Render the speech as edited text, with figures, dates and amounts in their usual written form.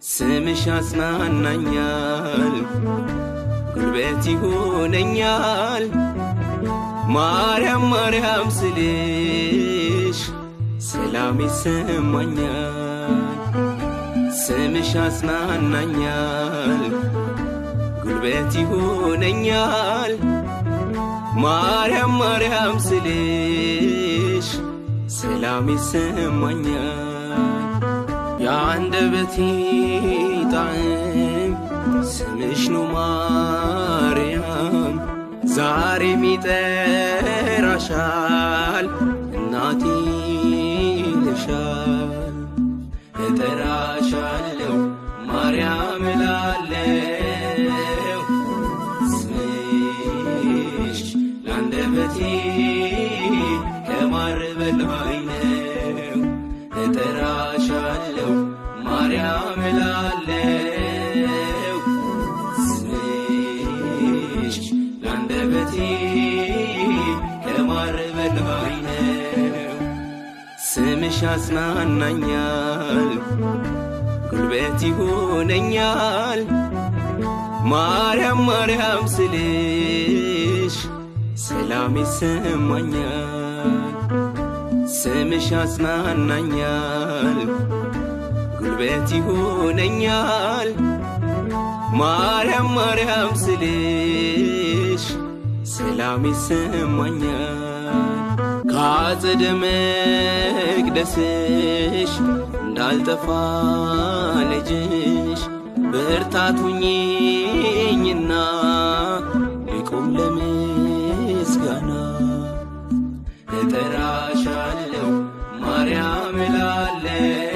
ስምሽ ያጽናናኛል ጉልበት ይሆነኛል ማርያም ማርያም ስልሽ ሰላም ይሰማኛል ስምሽ ያጽናናኛል ጉልበት ይሆነኛል ማርያም ማርያም ስልሽ ሰላም ይሰማኛል የአንደበቴ ጣዕም ስምሽ ነው ማርያም ዛሬም ይጠራሻል እናቴ ይልሻል እጠራሻለሁ ማርያም እላለሁ ስምሽ ለአንደበቴ ከማር በላይ ነው እጠራሻለሁ ማርያም እላለሁ ስምሽ ለአንደበቴ ከማር በላይ ነው ስምሽ ያጽናናኛል ጉልበት ይሆነኛል ማርያም ማርያም ስልሽ ሰላም ይሰማኛል ስምሽ ያጽናናኛል ጉልበት ይሆነኛል ማርያም ማርያም ስልሽ ሰላም ይሰማኛል ከአጸደ መቅደስሽ እንዳልጠፋ ልጅሽ ብርታት ሁኚኝና ልቆም ለምስጋና እጠራሻለሁ ማርያም እላለሁ